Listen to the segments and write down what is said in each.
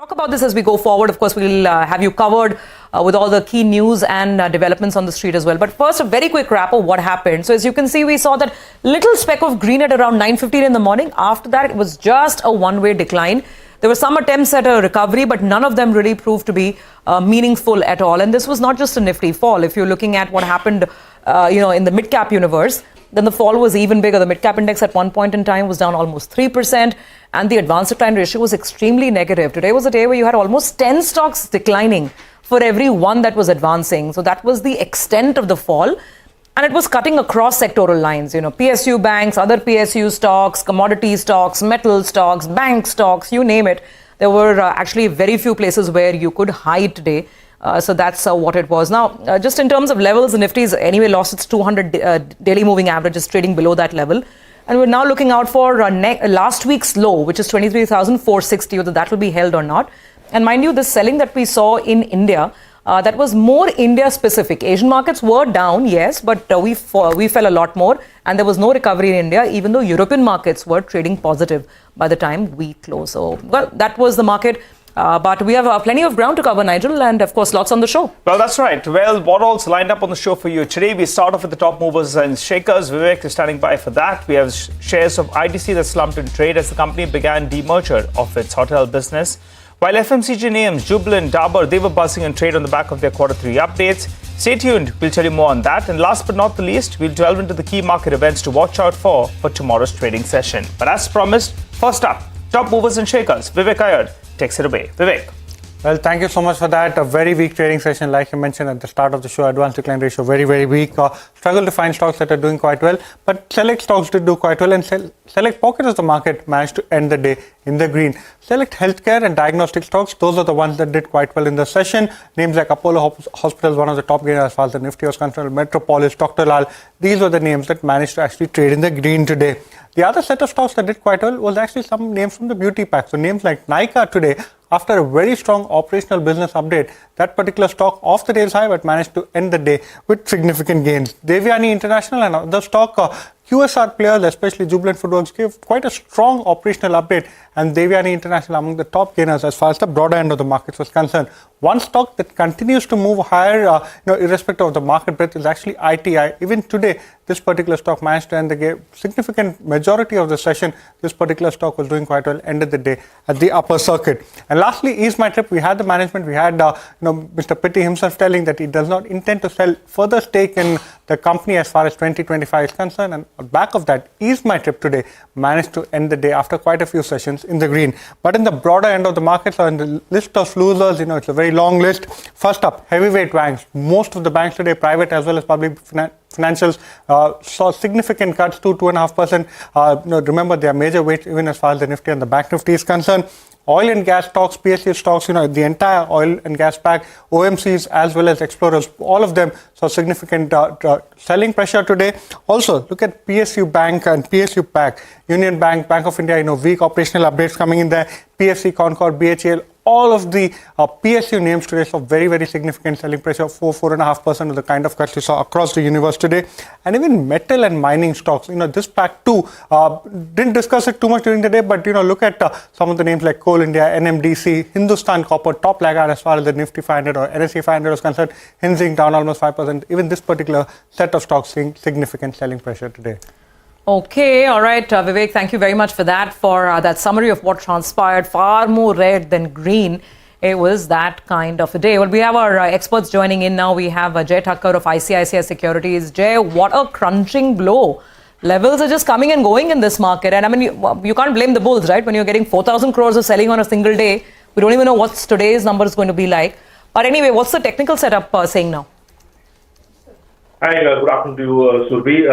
Talk about this as we go forward. Of course, we'll have you covered with all the key news and developments on the street as well. But first, a very quick wrap of what happened. So as you can see, we saw that little speck of green at around 9:15 in the morning. After that, it was just a one-way decline. There were some attempts at a recovery, but none of them really proved to be meaningful at all. And this was not just a nifty fall. If you're looking at what happened, in the mid-cap universe, then the fall was even bigger. The mid-cap index at one point in time was down almost 3%, and the advance decline ratio was extremely negative. Today was a day where you had almost 10 stocks declining for every one that was advancing. So that was the extent of the fall. And it was cutting across sectoral lines, PSU banks, other PSU stocks, commodity stocks, metal stocks, bank stocks, you name it. There were actually very few places where you could hide today. So that's what it was. Now, just in terms of levels, the Nifty's anyway lost its 200 daily moving average, is trading below that level. And we're now looking out for last week's low, which is 23,460, whether that will be held or not. And mind you, the selling that we saw in India, that was more India specific. Asian markets were down, yes, but we fell a lot more. And there was no recovery in India, even though European markets were trading positive by the time we closed. So, well, that was the market. But we have plenty of ground to cover, Nigel, and of course, lots on the show. Well, that's right. Well, what all's lined up on the show for you today? We start off with the top movers and shakers. Vivek is standing by for that. We have shares of ITC that slumped in trade as the company began demerger of its hotel business. While FMCG names Jubilant Dabur, they were buzzing in trade on the back of their Q3 updates. Stay tuned. We'll tell you more on that. And last but not the least, we'll delve into the key market events to watch out for tomorrow's trading session. But as promised, first up, top movers and shakers. Vivek Iyer takes it away. Vivek. Well, thank you so much for that. A very weak trading session, like you mentioned at the start of the show. Advance decline ratio very, very weak. Struggle to find stocks that are doing quite well, but select stocks did do quite well, and select pockets of the market managed to end the day in the green. Select healthcare and diagnostic stocks, those are the ones that did quite well in the session. Names like Apollo Hospitals, one of the top gainers as far as the Nifty was concerned, Metropolis, Dr. Lal, these were the names that managed to actually trade in the green today. The other set of stocks that did quite well was actually some names from the beauty pack. So names like Nykaa today, after a very strong operational business update, that particular stock off the day's high but managed to end the day with significant gains. Devyani International and other stock QSR players, especially Jubilant Foodworks, gave quite a strong operational update, and Devyani International among the top gainers as far as the broader end of the markets was concerned. One stock that continues to move higher, irrespective of the market breadth, is actually ITI. Even today, this particular stock managed to end the game. Significant majority of the session, this particular stock was doing quite well, ended the day at the upper circuit. And lastly, Ease My Trip. We had the management, we had Mr. Pitti himself telling that he does not intend to sell further stake in the company as far as 2025 is concerned. And on the back of that, Ease My Trip today managed to end the day after quite a few sessions in the green. But in the broader end of the markets, or in the list of losers, it's a very long list. First up, heavyweight banks. Most of the banks today, private as well as public financials, saw significant cuts to 2.5%. Remember, they are major weights even as far as the Nifty and the Bank Nifty is concerned. Oil and gas stocks, PSU stocks, the entire oil and gas pack, OMCs as well as explorers, all of them saw significant selling pressure today. Also, look at PSU Bank and PSU pack, Union Bank, Bank of India, weak operational updates coming in there, PFC, Concord, BHEL. All of the PSU names today saw very, very significant selling pressure, 4.5% of the kind of cuts we saw across the universe today. And even metal and mining stocks, this pack too, didn't discuss it too much during the day, but look at some of the names like Coal India, NMDC, Hindustan Copper, top laggard as far as the Nifty 500 or NSE 500 is concerned, Hindustan down almost 5%. Even this particular set of stocks seeing significant selling pressure today. Okay, all right, Vivek, thank you very much for that summary of what transpired. Far more red than green. It was that kind of a day. Well, we have our experts joining in now. We have Jay Thakkar of ICICI Securities. Jay, what a crunching blow. Levels are just coming and going in this market. And I mean, you can't blame the bulls, right? When you're getting 4,000 crores of selling on a single day, we don't even know what today's number is going to be like. But anyway, what's the technical setup saying now? Hi, good afternoon to you, Surbi.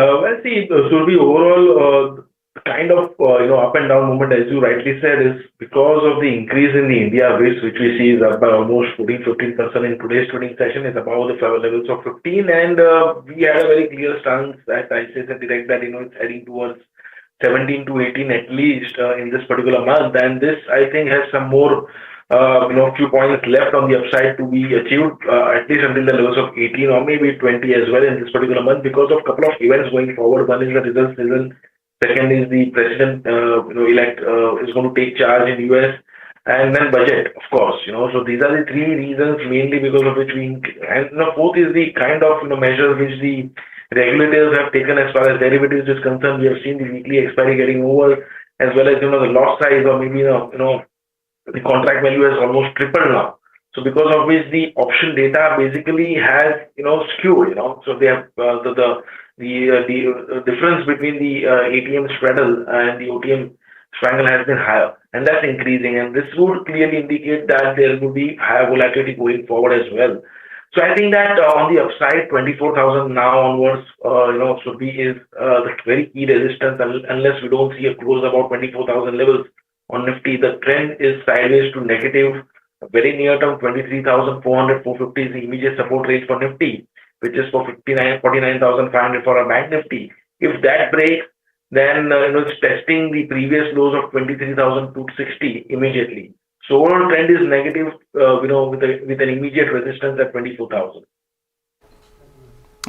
Surbi, overall, kind of, up and down movement, as you rightly said, is because of the increase in the India risk, which we see is up by almost 14-15% in today's trading session, is above the levels of 15. And we had a very clear stance at ICICI Direct that, it's heading towards 17 to 18 at least in this particular month. And this, I think, has some more few points left on the upside to be achieved, at least until the levels of 18 or maybe 20 as well in this particular month, because of a couple of events going forward. One is the results season. Second is the president, elect is going to take charge in US. and then budget, of course. So these are the three reasons mainly because of which and fourth is the kind of measures which the regulators have taken as far as derivatives is concerned. We have seen the weekly expiry getting over, as well as the lot size, or maybe the contract value has almost tripled now. So because of which the option data basically has skewed. So they have the difference between the ATM straddle and the OTM strangle has been higher, and that's increasing, and this would clearly indicate that there will be higher volatility going forward as well. So I think that on the upside, 24,000 now onwards, should be is the very key resistance, unless we don't see a close about 24,000 levels on Nifty. The trend is sideways to negative. Very near term, 23,400, 450 is the immediate support range for Nifty, which is for 49,500 for a bank Nifty. If that breaks, then it's testing the previous lows of 23,260 immediately. So overall trend is negative, with an immediate resistance at 24,000.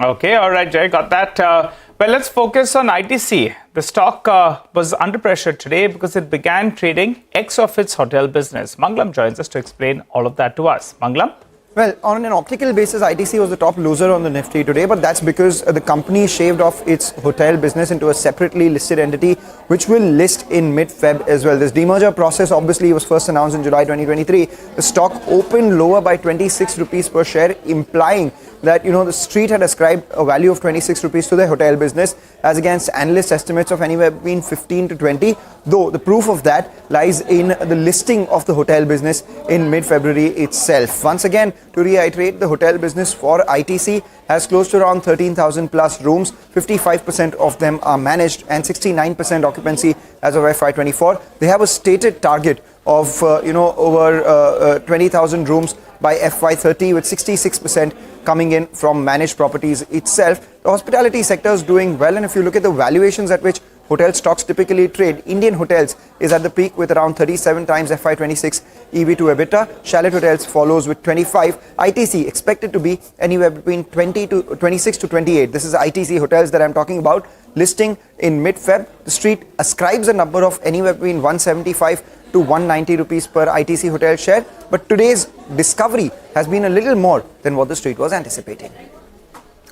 Okay, all right, Jay, got that. Well, let's focus on ITC. The stock was under pressure today because it began trading ex of its hotel business. Mangalam joins us to explain all of that to us. Mangalam? Well, on an optical basis, ITC was the top loser on the Nifty today, but that's because the company shaved off its hotel business into a separately listed entity, which will list in mid-Feb as well. This demerger process obviously was first announced in July 2023. The stock opened lower by 26 rupees per share, implying that, the street had ascribed a value of 26 rupees to the hotel business as against analyst estimates of anywhere between 15 to 20, though the proof of that lies in the listing of the hotel business in mid-February itself. Once again, to reiterate, the hotel business for ITC has close to around 13,000 plus rooms. 55% of them are managed and 69% occupancy as of FY24. They have a stated target of, over 20,000 rooms by FY30, with 66% coming in from managed properties itself. The hospitality sector is doing well, and if you look at the valuations at which hotel stocks typically trade, Indian Hotels is at the peak with around 37 times FY26 EV to EBITDA. Chalet Hotels follows with 25. ITC expected to be anywhere between 26 to 28. This is ITC Hotels that I'm talking about. Listing in mid-Feb, the street ascribes a number of anywhere between 175 to 190 rupees per ITC hotel share. But today's discovery has been a little more than what the street was anticipating.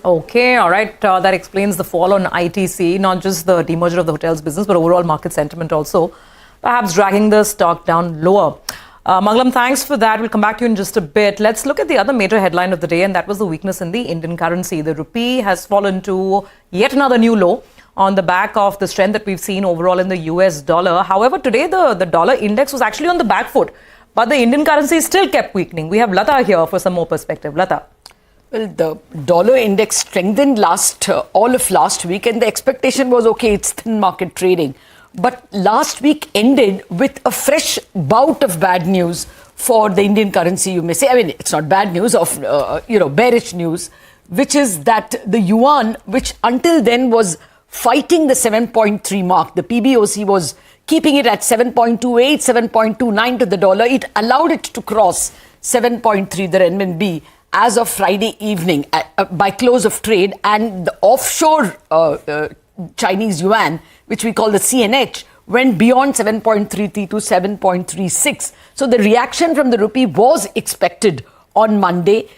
Okay, all right. That explains the fall on ITC, not just the demerger of the hotels business, but overall market sentiment also, perhaps dragging the stock down lower. Mangalam, thanks for that. We'll come back to you in just a bit. Let's look at the other major headline of the day, and that was the weakness in the Indian currency. The rupee has fallen to yet another new low on the back of the strength that we've seen overall in the US dollar. However, today the dollar index was actually on the back foot, but the Indian currency still kept weakening. We have Lata here for some more perspective. Lata. Well, the dollar index strengthened all of last week, and the expectation was, okay, it's thin market trading. But last week ended with a fresh bout of bad news for the Indian currency, you may say. I mean, it's not bad news, of bearish news, which is that the yuan, which until then was fighting the 7.3 mark, the PBOC was keeping it at 7.28, 7.29 to the dollar. It allowed it to cross 7.3, the renminbi, as of Friday evening by close of trade, and the offshore Chinese yuan, which we call the CNH, went beyond 7.33 to 7.36. So the reaction from the rupee was expected on Monday.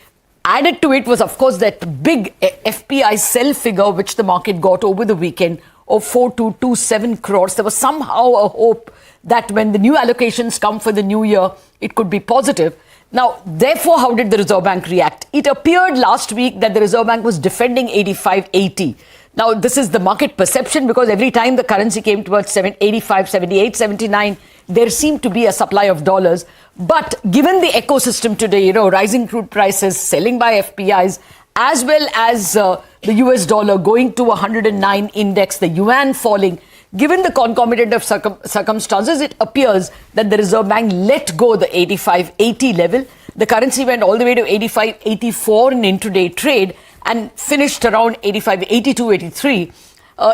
Added to it was, of course, that big FPI sell figure which the market got over the weekend of 4,227 crores. There was somehow a hope that when the new allocations come for the new year, it could be positive. Now, therefore, how did the Reserve Bank react? It appeared last week that the Reserve Bank was defending 85.80. Now, this is the market perception, because every time the currency came towards 85, 78, 79, there seemed to be a supply of dollars. But given the ecosystem today, rising crude prices, selling by FPIs, as well as the US dollar going to 109 index, the yuan falling, given the concomitant of circumstances, it appears that the Reserve Bank let go the 85.80 level. The currency went all the way to 85.84 in intraday trade and finished around 85.82, 83.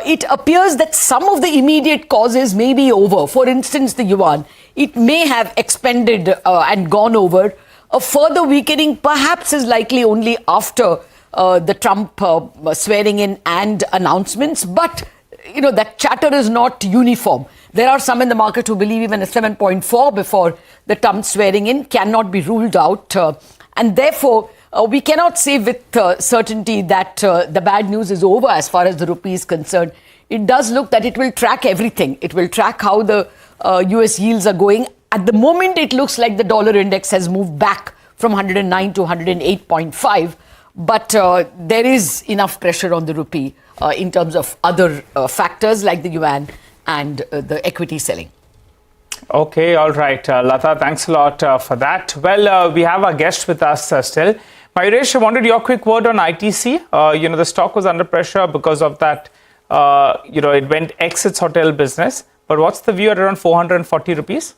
It appears that some of the immediate causes may be over. For instance, the yuan, it may have expended and gone over. A further weakening perhaps is likely only after the Trump swearing in and announcements. But, that chatter is not uniform. There are some in the market who believe even a 7.4 before the Trump swearing in cannot be ruled out. And therefore, we cannot say with certainty that the bad news is over as far as the rupee is concerned. It does look that it will track everything. It will track how the US yields are going. At the moment, it looks like the dollar index has moved back from 109 to 108.5. But there is enough pressure on the rupee in terms of other factors like the yuan and the equity selling. Okay, all right. Lata, thanks a lot for that. Well, we have our guest with us still. Mayuresh, I wanted your quick word on ITC. The stock was under pressure because of that, it went ex its hotel business. But what's the view at around 440 rupees?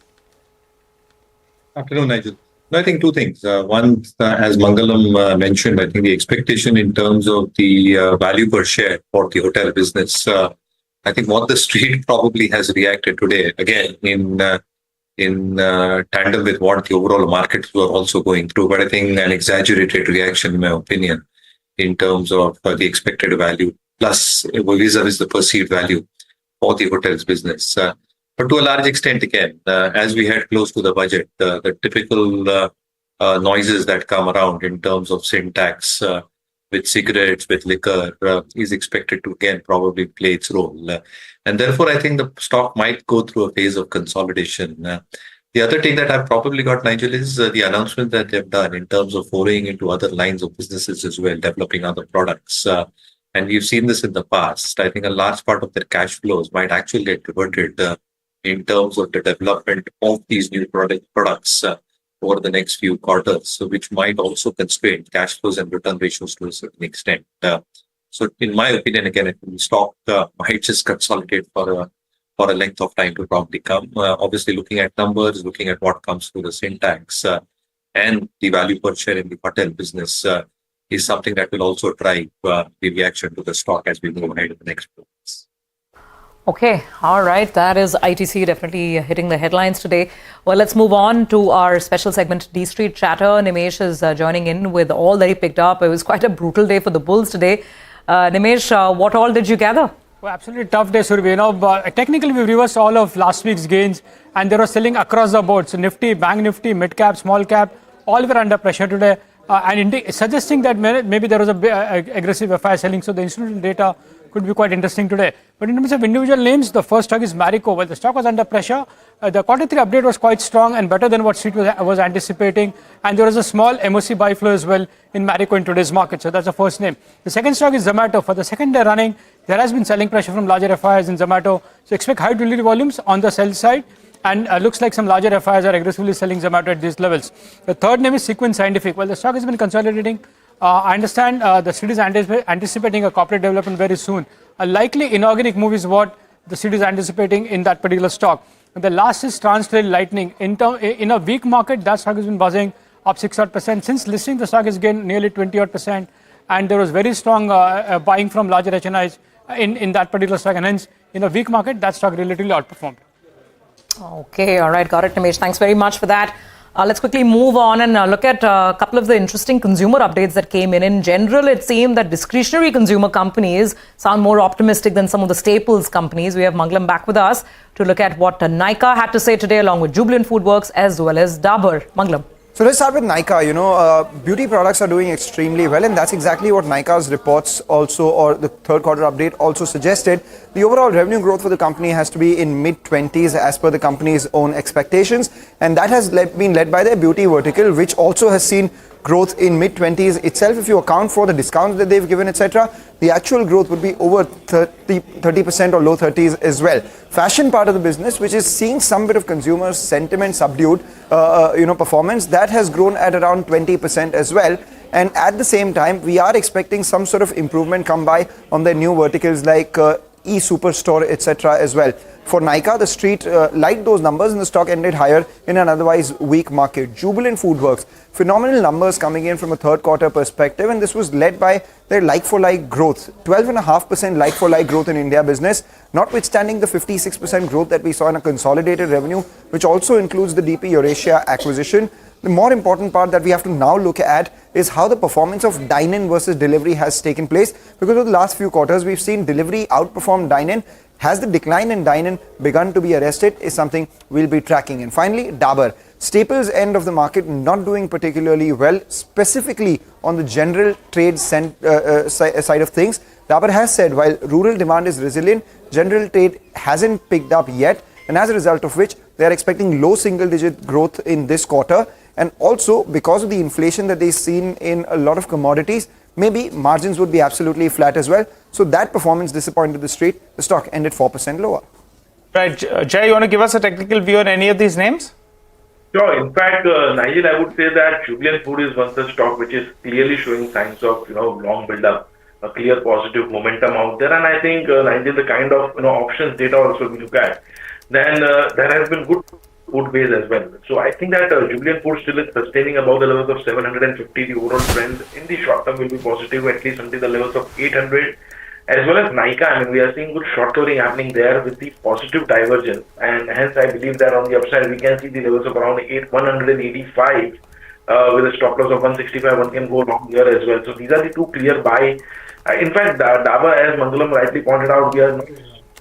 Afternoon, Nigel. No, I think two things. One, as Mangalam mentioned, I think the expectation in terms of the value per share for the hotel business, I think what the street probably has reacted today, again, in tandem with what the overall markets were also going through, but I think an exaggerated reaction, in my opinion, in terms of the expected value, plus vis-a-vis the perceived value for the hotels business. But to a large extent, again, as we head close to the budget, the typical noises that come around in terms of sin tax with cigarettes, with liquor, is expected to, again, probably play its role. And therefore, I think the stock might go through a phase of consolidation. The other thing that I've probably got, Nigel, is the announcement that they've done in terms of foraying into other lines of businesses as well, developing other products. And we've seen this in the past. I think a large part of their cash flows might actually get diverted in terms of the development of these new products over the next few quarters, so which might also constrain cash flows and return ratios to a certain extent. So in my opinion, again, the stock might just consolidate for a length of time to probably come. Obviously, looking at numbers, looking at what comes through the syntax and the value per share in the hotel business is something that will also drive the reaction to the stock as we move ahead in the next few months. Okay, all right. That is ITC definitely hitting the headlines today. Well, let's move on to our special segment, D Street Chatter. Nimesh is joining in with all that he picked up. It was quite a brutal day for the bulls today. Nimesh, what all did you gather? Well, absolutely tough day, Surabhi. Technically, we reversed all of last week's gains, and they were selling across the board. So Nifty, Bank Nifty, mid cap, small cap, all were under pressure today, and suggesting that maybe there was a aggressive FI selling. So the institutional data could be quite interesting today. But in terms of individual names, the first stock is Marico. Well, the stock was under pressure. The quarter 3 update was quite strong and better than what Street was anticipating. And there was a small MOC buy flow as well in Marico in today's market. So that's the first name. The second stock is Zomato. For the second day running, there has been selling pressure from larger FIs in Zomato. So expect high delivery volumes on the sell side. And looks like some larger FIs are aggressively selling Zomato at these levels. The third name is Sequence Scientific. Well, the stock has been consolidating. I understand the Street is anticipating a corporate development very soon. A likely inorganic move is what the Street is anticipating in that particular stock. And the last is Transtrail Lightning. In a weak market, that stock has been buzzing up 6% Since listing, the stock has gained nearly 20%. And there was very strong buying from larger HNIs in that particular stock. And hence, in a weak market, that stock relatively outperformed. Okay, all right. Got it, Nimesh. Thanks very much for that. Let's quickly move on and look at a couple of the interesting consumer updates that came in. In general, it seemed that discretionary consumer companies sound more optimistic than some of the staples companies. We have Mangalam back with us to look at what Nykaa had to say today, along with Jubilant FoodWorks as well as Dabur. Mangalam. So let's start with Nykaa. Beauty products are doing extremely well, and that's exactly what Nykaa's reports also, or the third quarter update also suggested. The overall revenue growth for the company has to be in mid-20s as per the company's own expectations, and that has been led by their beauty vertical, which also has seen growth in mid-20s itself. If you account for the discounts that they've given, etc., the actual growth would be over 30% or low 30s as well. Fashion part of the business, which is seeing some bit of consumer sentiment subdued, performance, that has grown at around 20% as well. And at the same time, we are expecting some sort of improvement come by on their new verticals like e-superstore, etc. as well. For Nykaa, the street liked those numbers and the stock ended higher in an otherwise weak market. Jubilant FoodWorks, phenomenal numbers coming in from a third quarter perspective, and this was led by their like-for-like growth. 12.5% like-for-like growth in India business, notwithstanding the 56% growth that we saw in a consolidated revenue, which also includes the DP Eurasia acquisition. The more important part that we have to now look at is how the performance of dine-in versus delivery has taken place, because over the last few quarters we've seen delivery outperform dine-in. Has the decline in dine-in begun to be arrested is something we'll be tracking. And finally, Dabur, staples end of the market not doing particularly well, specifically on the general trade side of things. Dabur has said while rural demand is resilient, general trade hasn't picked up yet, and as a result of which they are expecting low single-digit growth in this quarter. And also because of the inflation that they've seen in a lot of commodities, maybe margins would be absolutely flat as well. So that performance disappointed the street. The stock ended 4% lower. Right. Jay, you want to give us a technical view on any of these names? Sure. In fact, Nigel, I would say that Jubilant Food is one such stock which is clearly showing signs of, long build-up, a clear positive momentum out there. And I think, Nigel, the kind of, options data also we look at, then there has been good ways as well. So I think that Jubilant Food still is sustaining above the levels of 750. The overall trend in the short term will be positive, at least until the levels of 800. As well as Nykaa, we are seeing good short covering happening there with the positive divergence, and hence I believe that on the upside we can see the levels of around 185 with a stop loss of 165. One can go long here as well. So these are the two clear buy. In fact, Dabur, as Mangalam rightly pointed out, we are not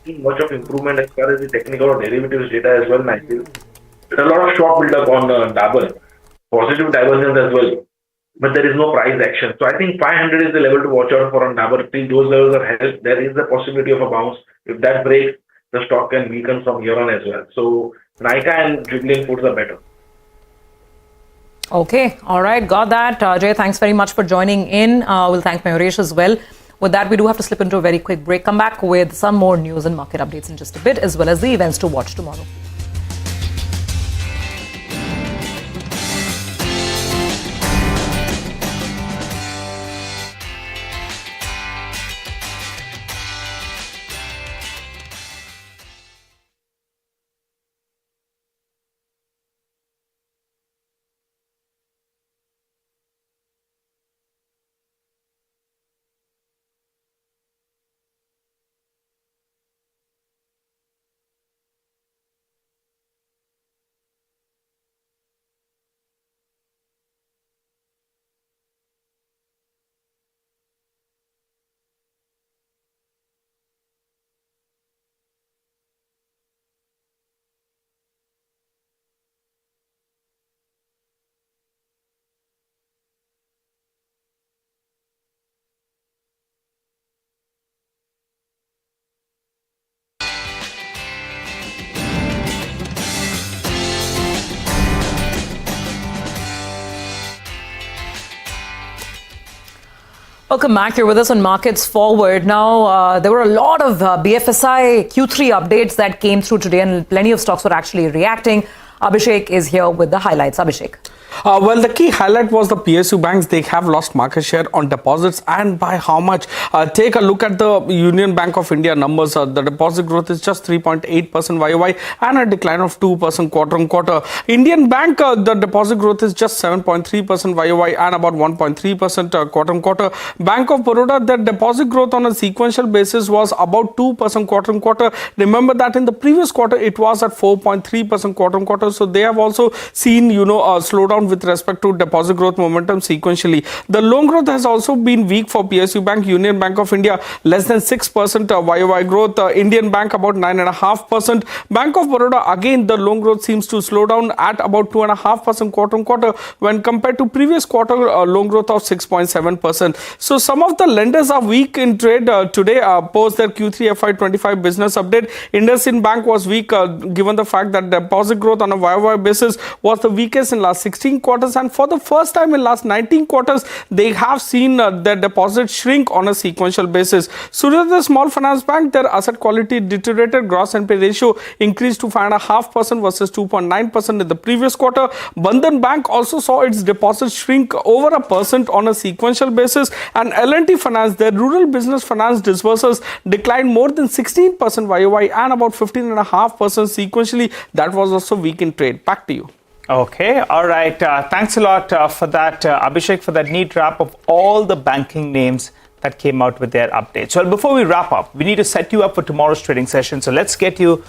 seeing much of improvement as far as the technical or derivatives data as well. There's a lot of short build up on Dabur, positive divergence as well, but there is no price action. So I think 500 is the level to watch out for on Dabur. Till those levels are held, there is the possibility of a bounce. If that breaks, the stock can weaken from here on as well. So Nykaa and Jubilant Foods are better. Okay, all right, got that. Jay, thanks very much for joining in. We'll thank Mayuresh as well. With that, we do have to slip into a very quick break. Come back with some more news and market updates in just a bit, as well as the events to watch tomorrow. Welcome back. You're with us on Markets Forward. Now, there were a lot of BFSI Q3 updates that came through today, and plenty of stocks were actually reacting. Abhishek is here with the highlights. Abhishek. Well, the key highlight was the PSU banks. They have lost market share on deposits, and by how much? Take a look at the Union Bank of India numbers. The deposit growth is just 3.8% YOY and a decline of 2% quarter on quarter. Indian Bank, the deposit growth is just 7.3% YOY and about 1.3% quarter on quarter. Bank of Baroda, their deposit growth on a sequential basis was about 2% quarter on quarter. Remember that in the previous quarter, it was at 4.3% quarter on quarter. So they have also seen, a slowdown with respect to deposit growth momentum sequentially. The loan growth has also been weak for PSU Bank. Union Bank of India less than 6% YOY growth. Indian Bank about 9.5%. Bank of Baroda, again the loan growth seems to slow down at about 2.5% quarter on quarter when compared to previous quarter loan growth of 6.7%. So some of the lenders are weak in trade today post their Q3 FY25 business update. IndusInd Bank was weak given the fact that deposit growth on a YOY basis was the weakest in last 16 quarters, and for the first time in last 19 quarters they have seen their deposits shrink on a sequential basis. Suryodaya Small Finance Bank, their asset quality deteriorated. Gross NPA ratio increased to 5.5% versus 2.9% in the previous quarter. Bandhan Bank also saw its deposits shrink over 1% on a sequential basis, and L&T Finance, their rural business finance disbursements declined more than 16% YOY and about 15.5% sequentially. That was also weak in trade. Back to you. Okay, all right. Thanks a lot for that, Abhishek, for that neat wrap of all the banking names that came out with their updates. Well, before we wrap up, we need to set you up for tomorrow's trading session. So let's get you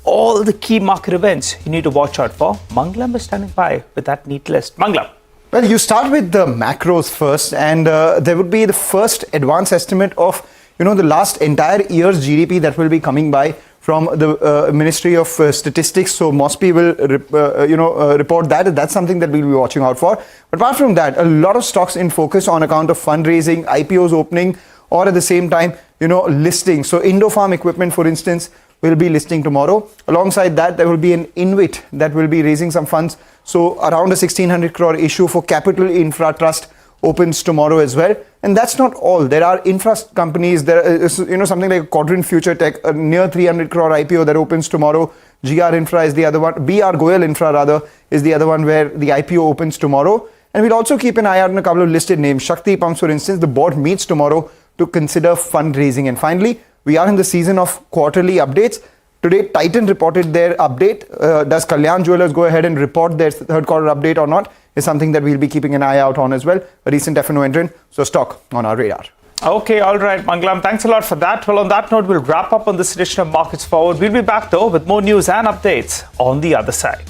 all the key market events you need to watch out for. Mangalam is standing by with that neat list. Mangalam. Well, you start with the macros first, and there would be the first advance estimate of, the last entire year's GDP that will be coming by from the Ministry of Statistics. So MOSPI will, report that. That's something that we'll be watching out for. But apart from that, a lot of stocks in focus on account of fundraising, IPOs opening, or at the same time, listing. So Indofarm Equipment, for instance, will be listing tomorrow. Alongside that, there will be an InvIT that will be raising some funds. So around a 1600 crore issue for Capital Infra Trust opens tomorrow as well. And that's not all. There are infra companies. There is, something like Quadrant Future Tech, a near 300 crore IPO that opens tomorrow. GR Infra is the other one. BR Goyal Infra rather is the other one where the IPO opens tomorrow. And we'll also keep an eye out on a couple of listed names. Shakti Pumps, for instance, the board meets tomorrow to consider fundraising. And finally, we are in the season of quarterly updates. Today, Titan reported their update. Does Kalyan Jewellers go ahead and report their third quarter update or not is something that we'll be keeping an eye out on as well. A recent F&O entrant, so stock on our radar. Okay, all right, Mangalam. Thanks a lot for that. Well, on that note, we'll wrap up on this edition of Markets Forward. We'll be back, though, with more news and updates on the other side.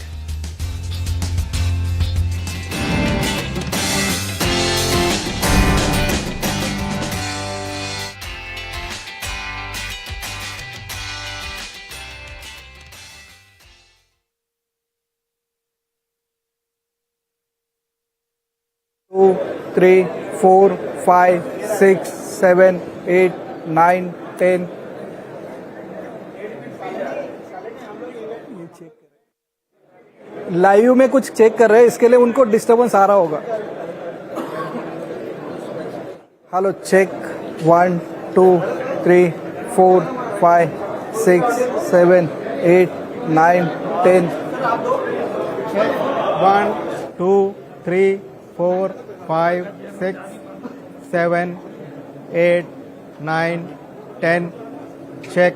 Two, three, 4, 5, 6, 7, 8, 9, 10. Live में कुछ check कर रहे हैं, इसके लिए उनको disturbance आ रहा होगा. Hello, check 1, 2, 3, 4, 5, 6, 7, 8, 9, 10. 1, 2, 3, 4, 5, 6, 7, 8, 9, 10. Check.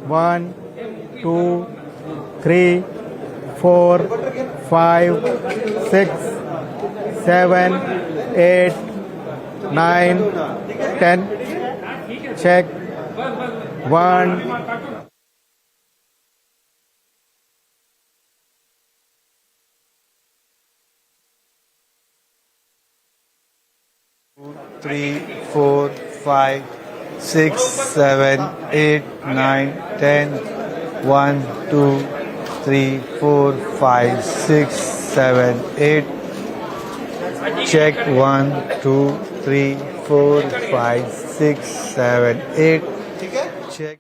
1, 2, 3, 4, 5, 6, 7, 8, 9, 10. Check. 1. 3, 4, 5, 6, 7, 8, 9, 10. 1, 2, 3, 4, 5, 6, 7, 8. Check. 1, 2, 3, 4, 5, 6, 7, 8. Check.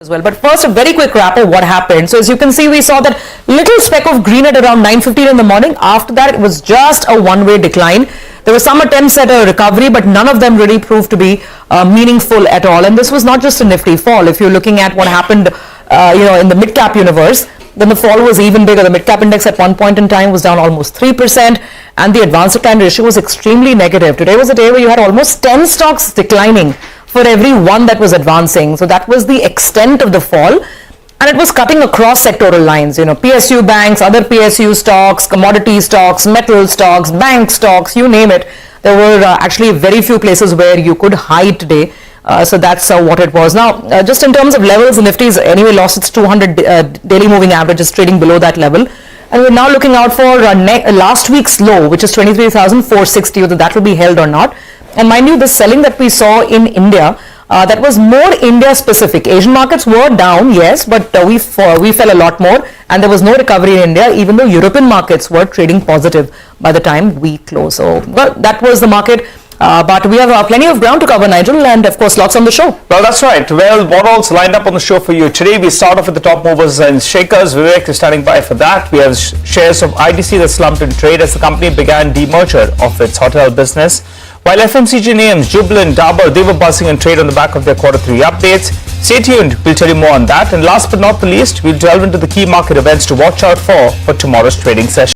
as well. But first, a very quick wrap of what happened. So as you can see, we saw that little speck of green at around 9:15 in the morning. After that, it was just a one-way decline. There were some attempts at a recovery, but none of them really proved to be meaningful at all. And this was not just a nifty fall. If you're looking at what happened, in the mid-cap universe, then the fall was even bigger. The mid-cap index at one point in time was down almost 3%, and the advance decline ratio was extremely negative. Today was a day where you had almost 10 stocks declining for every one that was advancing. So that was the extent of the fall. And it was cutting across sectoral lines, PSU banks, other PSU stocks, commodity stocks, metal stocks, bank stocks, you name it. There were actually very few places where you could hide today. So that's what it was. Now, just in terms of levels, the Nifty's anyway lost its 200 daily moving average, is trading below that level. And we're now looking out for last week's low, which is 23,460, whether that will be held or not. And mind you, the selling that we saw in India, that was more India specific. Asian markets were down, yes, but we fell a lot more, and there was no recovery in India, even though European markets were trading positive by the time we closed. So, well, that was the market. But we have plenty of ground to cover, Nigel, and of course lots on the show. Well, that's right. Well, what all's lined up on the show for you today? We start off with the top movers and shakers. Vivek is standing by for that. We have shares of ITC that slumped in trade as the company began demerger of its hotel business. While FMCG names Jubilant Dabur, they were buzzing in trade on the back of their Q3 updates. Stay tuned. We'll tell you more on that. And last but not the least, we'll delve into the key market events to watch out for tomorrow's trading session.